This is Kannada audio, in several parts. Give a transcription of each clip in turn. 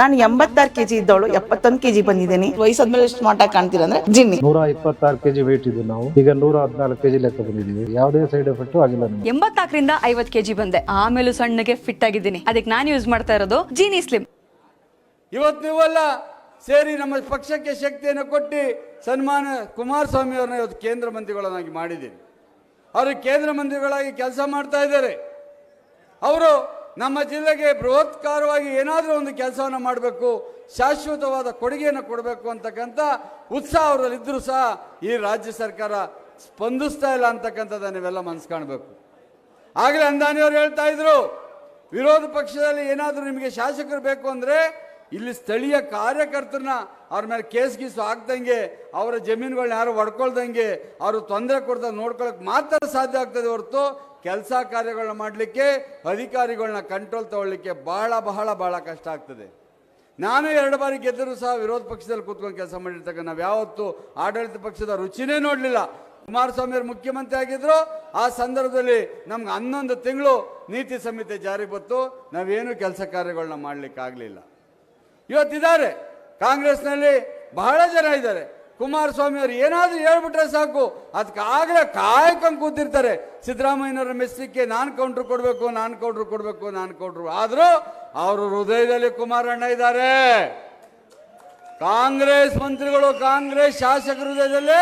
ನಾನು 86 kg ಇದ್ದವಳು 71 kg ಬಂದಿದ್ದೀನಿ. ವಯಸ್ಸಾದ್ಮೇಲೆ ಸ್ಮಾರ್ಟ್ ಆಗಿ ಕಾಣ್ತೀರಾ ಅಂದ್ರೆ ಜಿನ್ನಿ. 126 kg ವೇಟ್ ಇದ್ದು ನಾವು ಈಗ 114 kg ಲೆಕ್ಕ ಬಂದಿದ್ದೀವಿ. ಯಾವುದೇ ಸೈಡ್ ಎಫೆಕ್ಟ್ ಆಗಿಲ್ಲ ನಮಗೆ. 84ರಿಂದ 50 kg ಬಂದೆ, ಆಮೇಲೆ ಸಣ್ಣಗೆ ಫಿಟ್ ಆಗಿದ್ದೀನಿ. ಅದಕ್ಕೆ ನಾನು ಯೂಸ್ ಮಾಡ್ತಾ ಇರೋದು ಜೀನಿ ಸ್ಲಿಮ್. ಇವತ್ತು ನೀವೆಲ್ಲ ಸೇರಿ ನಮ್ಮ ಪಕ್ಷಕ್ಕೆ ಶಕ್ತಿಯನ್ನು ಕೊಟ್ಟು ಸನ್ಮಾನ ಕುಮಾರಸ್ವಾಮಿ ಅವ್ರನ್ನ ಇವತ್ತು ಕೇಂದ್ರ ಮಂತ್ರಿಗಳನ್ನಾಗಿ ಮಾಡಿದ್ದೀನಿ. ಅವರು ಕೇಂದ್ರ ಮಂತ್ರಿಗಳಾಗಿ ಕೆಲಸ ಮಾಡ್ತಾ ಇದ್ದಾರೆ. ಅವರು ನಮ್ಮ ಜಿಲ್ಲೆಗೆ ಬೃಹತ್ಕಾರವಾಗಿ ಏನಾದರೂ ಒಂದು ಕೆಲಸವನ್ನು ಮಾಡಬೇಕು, ಶಾಶ್ವತವಾದ ಕೊಡುಗೆಯನ್ನು ಕೊಡಬೇಕು ಅಂತಕ್ಕಂಥ ಉತ್ಸಾಹ ಅವರಲ್ಲಿದ್ದರೂ ಸಹ ಈ ರಾಜ್ಯ ಸರ್ಕಾರ ಸ್ಪಂದಿಸ್ತಾ ಇಲ್ಲ ಅಂತಕ್ಕಂಥದ್ದು ನೀವೆಲ್ಲ ಮನಸ್ಸು ಕಾಣಬೇಕು. ಆಗಲೇ ಅಂದಾನಿಯವರು ಹೇಳ್ತಾ ಇದ್ರು, ವಿರೋಧ ಪಕ್ಷದಲ್ಲಿ ಏನಾದರೂ ನಿಮಗೆ ಶಾಸಕರು ಬೇಕು ಅಂದರೆ ಇಲ್ಲಿ ಸ್ಥಳೀಯ ಕಾರ್ಯಕರ್ತರನ್ನ ಅವ್ರ ಮೇಲೆ ಕೇಸ್ ಗೀಸು ಹಾಕ್ದಂಗೆ, ಅವರ ಜಮೀನುಗಳನ್ನ ಯಾರು ಹೊಡ್ಕೊಳ್ದಂಗೆ, ಅವರು ತೊಂದರೆ ಕೊಡ್ತಾ ನೋಡ್ಕೊಳ್ಳೋಕೆ ಮಾತ್ರ ಸಾಧ್ಯ ಆಗ್ತದೆ ಹೊರತು ಕೆಲಸ ಕಾರ್ಯಗಳನ್ನ ಮಾಡಲಿಕ್ಕೆ, ಅಧಿಕಾರಿಗಳನ್ನ ಕಂಟ್ರೋಲ್ ತಗೊಳ್ಳಿಕ್ಕೆ ಬಹಳ ಬಹಳ ಬಹಳ ಕಷ್ಟ ಆಗ್ತದೆ. ನಾನು 2 ಬಾರಿ ಗೆದ್ದರೂ ಸಹ ವಿರೋಧ ಪಕ್ಷದಲ್ಲಿ ಕೂತ್ಕೊಂಡು ಕೆಲಸ ಮಾಡಿರ್ತಕ್ಕ ನಾವು ಯಾವತ್ತೂ ಆಡಳಿತ ಪಕ್ಷದ ರುಚಿನೇ ನೋಡಲಿಲ್ಲ. ಕುಮಾರಸ್ವಾಮಿ ಅವರು ಮುಖ್ಯಮಂತ್ರಿ ಆಗಿದ್ರು, ಆ ಸಂದರ್ಭದಲ್ಲಿ ನಮ್ಗೆ 11 ತಿಂಗಳು ನೀತಿ ಸಂಹಿತೆ ಜಾರಿ ಬಂತು, ನಾವೇನು ಕೆಲಸ ಕಾರ್ಯಗಳನ್ನ ಮಾಡಲಿಕ್ಕಾಗಲಿಲ್ಲ. ಇವತ್ತಿದ್ದಾರೆ ಕಾಂಗ್ರೆಸ್ನಲ್ಲಿ ಬಹಳ ಜನ ಇದ್ದಾರೆ. ಕುಮಾರಸ್ವಾಮಿ ಅವರು ಏನಾದರೂ ಹೇಳ್ಬಿಟ್ರೆ ಸಾಕು, ಅದಕ್ಕೆ ಆಗಲೇ ಕಾಯ್ಕೊಂಡು ಕೂತಿರ್ತಾರೆ. ಸಿದ್ದರಾಮಯ್ಯನವರ ಮೆಸ್ಸಿಗೆ ನಾನು ಕೌಂಟ್ರ್ ಕೊಡಬೇಕು, ನಾನು ಕೌಂಟ್ರ್ ಕೊಡಬೇಕು, ನಾನು ಕೌಂಟ್ರು. ಆದರೂ ಅವರು ಹೃದಯದಲ್ಲಿ ಕುಮಾರಣ್ಣ ಇದ್ದಾರೆ. ಕಾಂಗ್ರೆಸ್ ಮಂತ್ರಿಗಳು, ಕಾಂಗ್ರೆಸ್ ಶಾಸಕರ ಹೃದಯದಲ್ಲಿ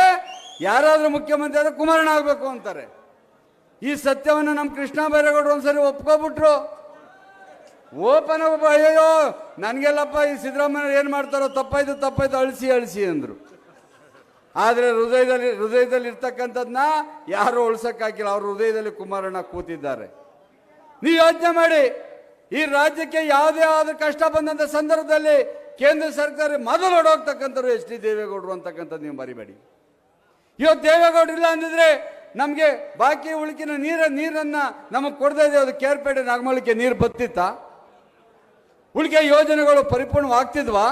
ಯಾರಾದರೂ ಮುಖ್ಯಮಂತ್ರಿ ಆದರೆ ಕುಮಾರಣ್ಣ ಆಗಬೇಕು ಅಂತಾರೆ. ಈ ಸತ್ಯವನ್ನು ನಮ್ಮ ಕೃಷ್ಣ ಬೈರೇಗೌಡರು ಒಂದ್ಸರಿ ಒಪ್ಕೊಬಿಟ್ರು. ಓಪನ್ ಅಯ್ಯೋ ನನಗೆಲ್ಲಪ್ಪ ಈ ಸಿದ್ದರಾಮಯ್ಯ ಏನು ಮಾಡ್ತಾರೋ ತಪ್ಪಾಯ್ತು ಅಳಿಸಿ ಅಂದರು. ಆದರೆ ಹೃದಯದಲ್ಲಿ ಇರ್ತಕ್ಕಂಥದ್ದನ್ನ ಯಾರು ಉಳಿಸೋಕ್ಕಾಗಿಲ್ಲ. ಅವ್ರ ಹೃದಯದಲ್ಲಿ ಕುಮಾರಣ್ಣ ಕೂತಿದ್ದಾರೆ. ನೀವು ಯೋಚನೆ ಮಾಡಿ, ಈ ರಾಜ್ಯಕ್ಕೆ ಯಾವುದೇ ಆದ ಕಷ್ಟ ಬಂದಂಥ ಸಂದರ್ಭದಲ್ಲಿ ಕೇಂದ್ರ ಸರ್ಕಾರ ಮೊದಲು ಹೊಡೋಗ್ತಕ್ಕಂಥವ್ರು ಎಚ್ ಡಿ ದೇವೇಗೌಡರು ಅಂತಕ್ಕಂಥದ್ದು ನೀವು ಮರಿಬೇಡಿ. ಇವತ್ತು ದೇವೇಗೌಡರು ಇಲ್ಲ ಅಂದಿದ್ರೆ ನಮಗೆ ಬಾಕಿ ಉಳಿಕಿನ ನೀರನ್ನು ನಮಗೆ ಕೊಡದೇ ಇದೆ. ಅದು ಕೇರ್ಪೇಟೆ ನಾಗಮಳಿಗೆ ನೀರು ಬತ್ತಿತ್ತಾ? ಉಳಿಕೆ ಯೋಜನೆಗಳು ಪರಿಪೂರ್ಣವಾಗ್ತಿದ್ವಾ?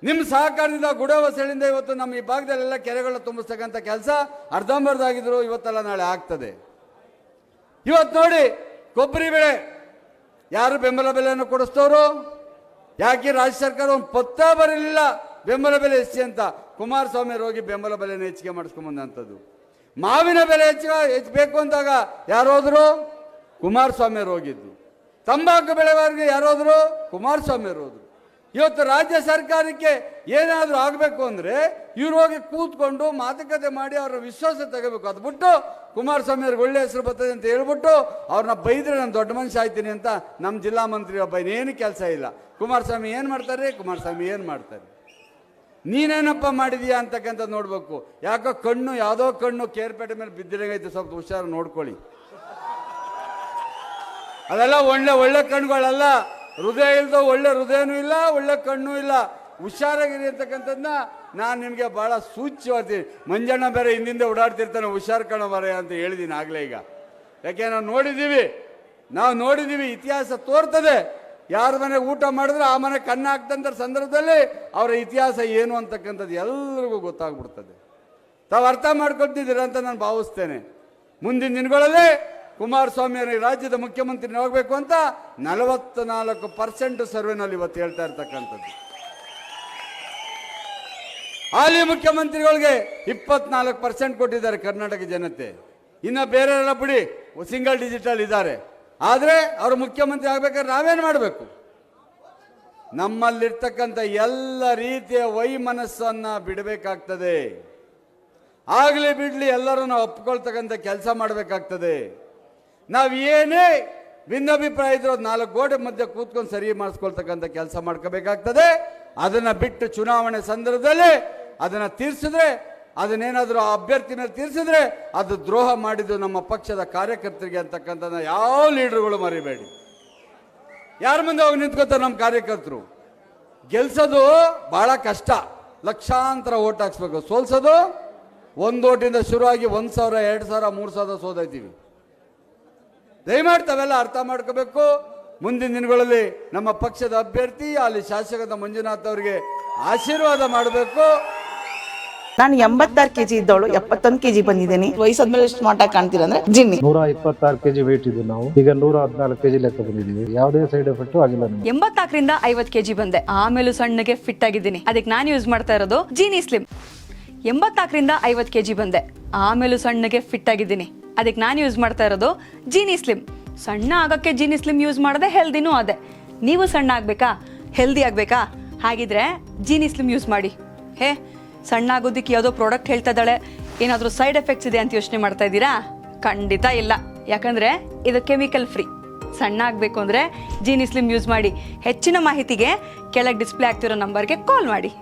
ನಿಮ್ಮ ಸಹಕಾರದಿಂದ ಗುಡವಸಳಿಂದ ಇವತ್ತು ನಮ್ಮ ಈ ಭಾಗದಲ್ಲೆಲ್ಲ ಕೆರೆಗಳನ್ನ ತುಂಬಿಸ್ತಕ್ಕಂಥ ಕೆಲಸ ಅರ್ಧಂಬರ್ಧಾಗಿದ್ರು, ಇವತ್ತೆಲ್ಲ ನಾಳೆ ಆಗ್ತದೆ. ಇವತ್ತು ನೋಡಿ, ಕೊಬ್ಬರಿ ಬೆಳೆ ಯಾರು ಬೆಂಬಲ ಬೆಲೆಯನ್ನು ಕೊಡಿಸ್ತವರು? ಯಾಕೆ ರಾಜ್ಯ ಸರ್ಕಾರ ಒಂದು ಪತ್ತ ಬರಲಿಲ್ಲ ಬೆಂಬಲ ಬೆಲೆ ಹೆಚ್ಚಿ ಅಂತ? ಕುಮಾರಸ್ವಾಮಿ ಹೋಗಿ ಬೆಂಬಲ ಬೆಲೆನ ಹೆಚ್ಚಿಗೆ ಮಾಡಿಸ್ಕೊಂಬಂದಂಥದ್ದು. ಮಾವಿನ ಬೆಲೆ ಹೆಚ್ಚಬೇಕು ಅಂದಾಗ ಯಾರೋದ್ರು? ಕುಮಾರಸ್ವಾಮಿ ಹೋಗಿದ್ದು. ತಂಬಾಕು ಬೆಳೆಗಾರರಿಗೆ ಯಾರೋದ್ರು? ಕುಮಾರಸ್ವಾಮಿ ಹೋದ್ರು. ಇವತ್ತು ರಾಜ್ಯ ಸರ್ಕಾರಕ್ಕೆ ಏನಾದರೂ ಆಗಬೇಕು ಅಂದರೆ ಇವ್ರು ಹೋಗಿ ಕೂತ್ಕೊಂಡು ಮಾತುಕತೆ ಮಾಡಿ ಅವರ ವಿಶ್ವಾಸ ತಗೋಬೇಕು. ಅದು ಬಿಟ್ಟು ಕುಮಾರಸ್ವಾಮಿ ಅವ್ರಿಗೆ ಒಳ್ಳೆ ಹೆಸರು ಬರ್ತದೆ ಅಂತ ಹೇಳ್ಬಿಟ್ಟು ಅವ್ರನ್ನ ಬೈದ್ರೆ ನಾನು ದೊಡ್ಡ ಮನುಷ್ಯ ಆಯ್ತೀನಿ ಅಂತ ನಮ್ಮ ಜಿಲ್ಲಾ ಮಂತ್ರಿ ಒಬ್ಬ ಏನು ಕೆಲಸ ಇಲ್ಲ. ಕುಮಾರಸ್ವಾಮಿ ಏನು ಮಾಡ್ತಾರೆ? ಕುಮಾರಸ್ವಾಮಿ ಏನು ಮಾಡ್ತಾರೆ? ನೀನೇನಪ್ಪ ಮಾಡಿದೀಯಾ ಅಂತಕ್ಕಂಥದ್ದು ನೋಡ್ಬೇಕು. ಯಾಕೋ ಕಣ್ಣು, ಯಾವುದೋ ಕಣ್ಣು ಕೇರ್ಪೇಟೆ ಮೇಲೆ ಬಿದ್ದಿರಂಗೈತೆ, ಸ್ವಲ್ಪ ಹುಷಾರು ನೋಡ್ಕೊಳ್ಳಿ. ಅದೆಲ್ಲ ಒಳ್ಳೆ ಕಣ್ಣುಗಳಲ್ಲ. ಹೃದಯ ಇಲ್ದೋ ಒಳ್ಳೆ ಹೃದಯನೂ ಇಲ್ಲ, ಒಳ್ಳೆ ಕಣ್ಣು ಇಲ್ಲ. ಹುಷಾರಾಗಿರಿ ಅಂತಕ್ಕಂಥದ್ದನ್ನ ನಾನು ನಿಮಗೆ ಭಾಳ ಸೂಚ್ಯವಾಗ್ತೀನಿ. ಮಂಜಣ್ಣ ಬೇರೆ ಹಿಂದಿಂದ ಓಡಾಡ್ತಿರ್ತಾನೆ, ಹುಷಾರು ಕಣ ಮರೆ ಅಂತ ಹೇಳಿದ್ದೀನಿ ಆಗಲೇ. ಈಗ ಯಾಕೆ ನಾವು ನೋಡಿದ್ದೀವಿ, ಇತಿಹಾಸ ತೋರ್ತದೆ. ಯಾರ ಮನೆ ಊಟ ಮಾಡಿದ್ರೆ ಆ ಮನೆ ಕಣ್ಣು ಹಾಕ್ತಂಥ ಸಂದರ್ಭದಲ್ಲಿ ಅವರ ಇತಿಹಾಸ ಏನು ಅಂತಕ್ಕಂಥದ್ದು ಎಲ್ಲರಿಗೂ ಗೊತ್ತಾಗ್ಬಿಡ್ತದೆ. ತಾವು ಅರ್ಥ ಮಾಡ್ಕೊಳ್ತಿದ್ದೀರ ಅಂತ ನಾನು ಭಾವಿಸ್ತೇನೆ. ಮುಂದಿನ ದಿನಗಳಲ್ಲಿ ಕುಮಾರಸ್ವಾಮಿ ಅವರು ರಾಜ್ಯದ ಮುಖ್ಯಮಂತ್ರಿ ಹೋಗಬೇಕು ಅಂತ 44% ಸರ್ವೆನಲ್ಲಿ ಇವತ್ತು ಹೇಳ್ತಾ ಇರ್ತಕ್ಕಂಥದ್ದು. ಹಾಲಿ ಮುಖ್ಯಮಂತ್ರಿಗಳಿಗೆ 24% ಕೊಟ್ಟಿದ್ದಾರೆ ಕರ್ನಾಟಕ ಜನತೆ. ಇನ್ನು ಬೇರೆಲ್ಲ ಬಿಡಿ, ಸಿಂಗಲ್ ಡಿಜಿಟಲ್ ಇದ್ದಾರೆ. ಆದರೆ ಅವರು ಮುಖ್ಯಮಂತ್ರಿ ಆಗಬೇಕಾದ್ರೆ ನಾವೇನು ಮಾಡಬೇಕು? ನಮ್ಮಲ್ಲಿರ್ತಕ್ಕಂಥ ಎಲ್ಲ ರೀತಿಯ ವೈಮನಸ್ಸನ್ನು ಬಿಡಬೇಕಾಗ್ತದೆ. ಆಗಲಿ ಬಿಡಲಿ ಎಲ್ಲರೂ ನಾವು ಒಪ್ಕೊಳ್ತಕ್ಕಂಥ ಕೆಲಸ ಮಾಡಬೇಕಾಗ್ತದೆ. ನಾವು ಏನೇ ಭಿನ್ನಾಭಿಪ್ರಾಯ ಇದ್ರೂ 4 ಗೋಡೆ ಮಧ್ಯೆ ಕೂತ್ಕೊಂಡು ಸರಿ ಮಾಡಿಸ್ಕೊಳ್ತಕ್ಕಂಥ ಕೆಲಸ ಮಾಡ್ಕೋಬೇಕಾಗ್ತದೆ. ಅದನ್ನು ಬಿಟ್ಟು ಚುನಾವಣೆ ಸಂದರ್ಭದಲ್ಲಿ ಅದನ್ನು ತೀರಿಸಿದ್ರೆ, ಅದನ್ನೇನಾದರೂ ಆ ಅಭ್ಯರ್ಥಿ ಮೇಲೆ ತೀರಿಸಿದ್ರೆ ಅದು ದ್ರೋಹ ಮಾಡಿದ್ದು ನಮ್ಮ ಪಕ್ಷದ ಕಾರ್ಯಕರ್ತರಿಗೆ ಅಂತಕ್ಕಂಥದ್ದು ಯಾವ ಲೀಡರ್ಗಳು ಮರಿಬೇಡಿ. ಯಾರ ಮುಂದೆ ಹೋಗಿ ನಿಂತ್ಕೋತಾರೆ ನಮ್ಮ ಕಾರ್ಯಕರ್ತರು? ಗೆಲ್ಸೋದು ಭಾಳ ಕಷ್ಟ, ಲಕ್ಷಾಂತರ ಓಟ್ ಹಾಕ್ಸ್ಬೇಕು. ಸೋಲ್ಸೋದು 1 ಓಟಿಂದ ಶುರುವಾಗಿ 1,000, 2,000, 3,000 ಸೋದೈತೀವಿ. ದಯಮಾಡಿ ತಾವೆಲ್ಲ ಅರ್ಥ ಮಾಡ್ಕೋಬೇಕು. ಮುಂದಿನ ದಿನಗಳಲ್ಲಿ ನಮ್ಮ ಪಕ್ಷದ ಅಭ್ಯರ್ಥಿ ಅಲ್ಲಿ ಶಾಸಕದ ಮಂಜುನಾಥ್ ಅವರಿಗೆ ಆಶೀರ್ವಾದ ಮಾಡಬೇಕು. ನಾನು 86 kg ಇದ್ದವಳು 71 kg ಬಂದಿದ್ದೀನಿ. ವಯಸ್ಸಾದ್ಮೇಲೆ ಸ್ಮಾರ್ಟ್ ಆಗಿ ಕಾಣ್ತೀರಾ ಅಂದ್ರೆ ಜಿನ್ನಿ. 126 kg ವೇಟ್ ಇದ್ದು ನಾವು ಈಗ 114 kg ಲೆಕ್ಕ ಬಂದಿದ್ದೀವಿ. ಯಾವುದೇ ಸೈಡ್ ಎಫೆಕ್ಟ್ ಆಗಿಲ್ಲ ನಮಗೆ. 84ರಿಂದ 50 kg ಬಂದೆ, ಆಮೇಲೂ ಸಣ್ಣಗೆ ಫಿಟ್ ಆಗಿದ್ದೀನಿ. ಅದಕ್ಕೆ ನಾನು ಯೂಸ್ ಮಾಡ್ತಾ ಇರೋದು ಜೀನಿ ಸ್ಲಿಮ್. 84ರಿಂದ 50 kg ಬಂದೆ, ಆಮೇಲೂ ಸಣ್ಣಗೆ ಫಿಟ್ ಆಗಿದ್ದೀನಿ. ಅದಕ್ಕೆ ನಾನು ಯೂಸ್ ಮಾಡ್ತಾ ಇರೋದು ಜೀನಿ ಸ್ಲಿಮ್. ಸಣ್ಣ ಆಗಕ್ಕೆ ಜೀನಿ ಸ್ಲಿಮ್ ಯೂಸ್ ಮಾಡದೆ ಹೆಲ್ದಿನೂ ಅದೇ. ನೀವು ಸಣ್ಣ ಆಗ್ಬೇಕಾ, ಹೆಲ್ದಿ ಆಗ್ಬೇಕಾ? ಹಾಗಿದ್ರೆ ಜೀನಿ ಸ್ಲಿಮ್ ಯೂಸ್ ಮಾಡಿ. ಹೇ, ಸಣ್ಣ ಆಗೋದಕ್ಕೆ ಯಾವುದೋ ಪ್ರಾಡಕ್ಟ್ ಹೇಳ್ತಾ ಇದ್ದಾಳೆ, ಏನಾದರೂ ಸೈಡ್ ಎಫೆಕ್ಟ್ಸ್ ಇದೆ ಅಂತ ಯೋಚನೆ ಮಾಡ್ತಾ ಇದ್ದೀರಾ? ಖಂಡಿತ ಇಲ್ಲ, ಯಾಕಂದ್ರೆ ಇದು ಕೆಮಿಕಲ್ ಫ್ರೀ. ಸಣ್ಣ ಆಗಬೇಕು ಅಂದರೆ ಜೀನಿ ಸ್ಲಿಮ್ ಯೂಸ್ ಮಾಡಿ. ಹೆಚ್ಚಿನ ಮಾಹಿತಿಗೆ ಕೆಳಗೆ ಡಿಸ್ಪ್ಲೇ ಆಗ್ತಿರೋ ನಂಬರ್ಗೆ ಕಾಲ್ ಮಾಡಿ.